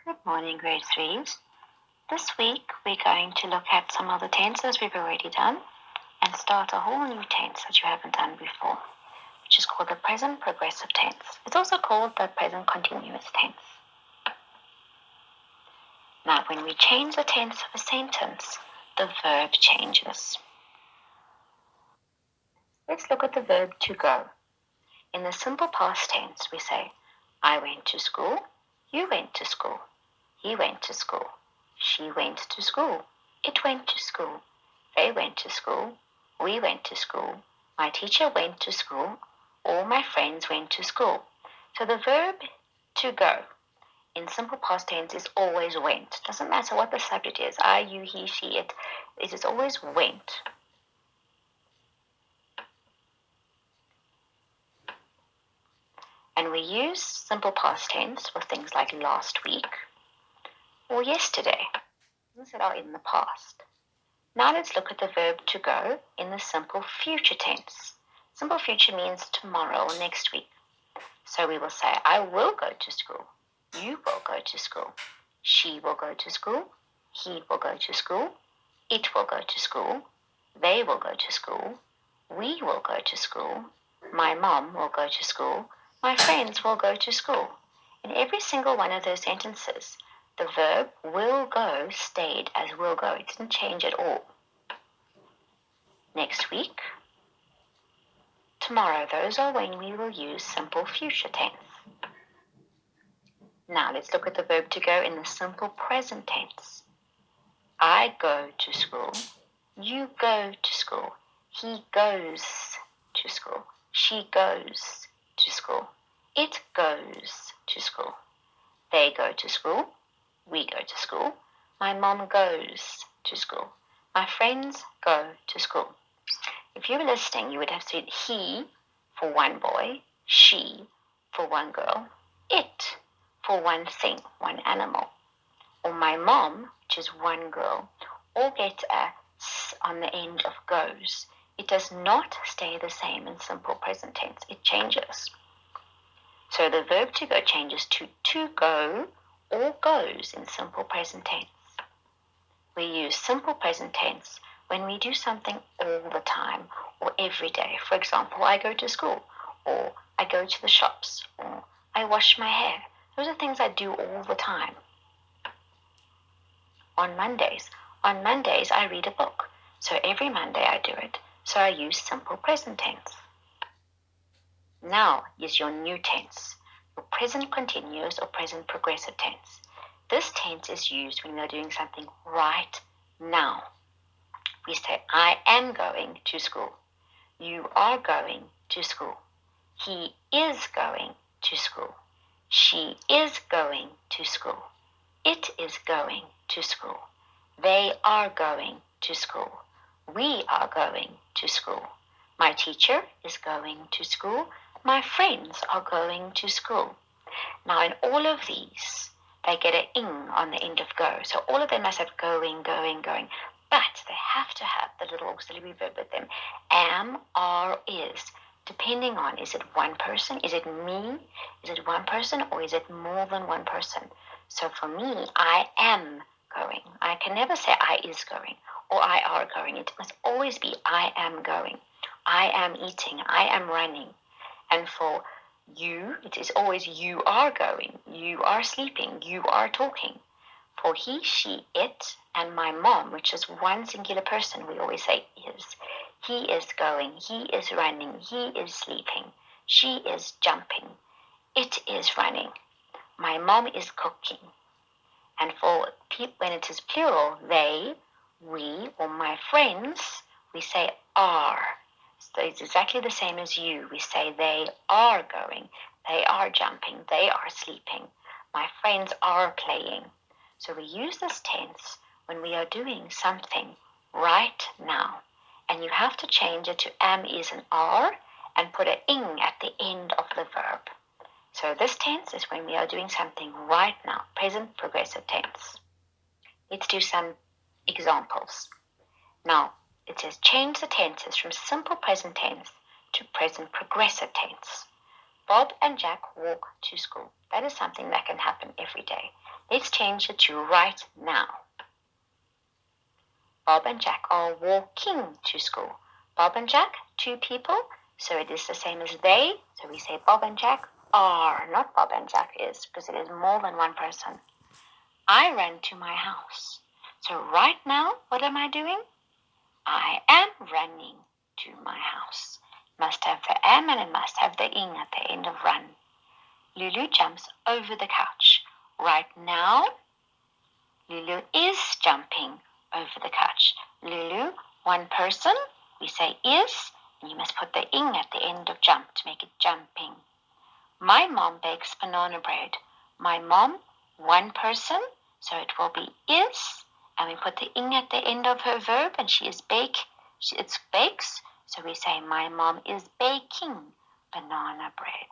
Good morning, grade threes. This week we're going to look at some of the tenses we've already done and start a whole new tense that you haven't done before, which is called the present progressive tense. It's also called the present continuous tense. Now, when we change the tense of a sentence, the verb changes. Let's look at the verb to go. In the simple past tense, we say, I went to school, you went to school, he went to school, she went to school, it went to school, they went to school, we went to school, my teacher went to school, all my friends went to school. So the verb to go in simple past tense is always went. Doesn't matter what the subject is, I, you, he, she, it is always went. And we use simple past tense for things like last week or yesterday, things that are in the past. Now let's look at the verb to go in the simple future tense. Simple future means tomorrow or next week. So we will say, I will go to school, you will go to school, she will go to school, he will go to school, it will go to school, they will go to school, we will go to school, my mom will go to school, my friends will go to school. In every single one of those sentences, the verb will go stayed as will go. It didn't change at all. Next week, tomorrow, those are when we will use simple future tense. Now let's look at the verb to go in the simple present tense. I go to school, you go to school, he goes to school, she goes to school, it goes to school, they go to school, we go to school, my mom goes to school, my friends go to school. If you were listening, you would have said he for one boy, she for one girl, it for one thing, one animal, or my mom, which is one girl, all get a s on the end of goes. It does not stay the same in simple present tense. It changes. So the verb to go changes to go or goes in simple present tense. We use simple present tense when we do something all the time or every day. For example, I go to school, or I go to the shops, or I wash my hair. Those are things I do all the time. On Mondays I read a book. So every Monday I do it. So I use simple present tense. Now is your new tense, your present continuous or present progressive tense. This tense is used when we are doing something right now. We say, I am going to school. You are going to school. He is going to school. She is going to school. It is going to school. They are going to school. We are going to school. My teacher is going to school. My friends are going to school. Now, in all of these, they get an ing on the end of go. So all of them must have going, going, going. But they have to have the little auxiliary verb with them. Am, are, is. Depending on, is it one person? Is it me? Is it one person? Or is it more than one person? So for me, I am going. I can never say I is going or I are going. It must always be I am going. I am eating. I am running. And for you, it is always you are going. You are sleeping. You are talking. For he, she, it, and my mom, which is one singular person, we always say is. He is going. He is running. He is sleeping. She is jumping. It is running. My mom is cooking. And for when it is plural, they, we, or my friends, we say are. So it's exactly the same as you. We say they are going, they are jumping, they are sleeping. My friends are playing. So we use this tense when we are doing something right now. And you have to change it to am, is, and are, and put an ing at the end of the verb. So this tense is when we are doing something right now, present progressive tense. Let's do some examples. Now, it says change the tenses from simple present tense to present progressive tense. Bob and Jack walk to school. That is something that can happen every day. Let's change it to right now. Bob and Jack are walking to school. Bob and Jack, two people, so it is the same as they. So we say Bob and Jack are, not Bob and Jack is, because it is more than one person. I ran to my house. So right now, what am I doing? I am running to my house. Must have the am and it must have the ing at the end of run. Lulu jumps over the couch. Right now, Lulu is jumping over the couch. Lulu, one person, we say is, and you must put the ing at the end of jump to make it jumping. My mom bakes banana bread. My mom, one person, so it will be is, and we put the ing at the end of her verb, and she is bake. It's bakes, so we say my mom is baking banana bread.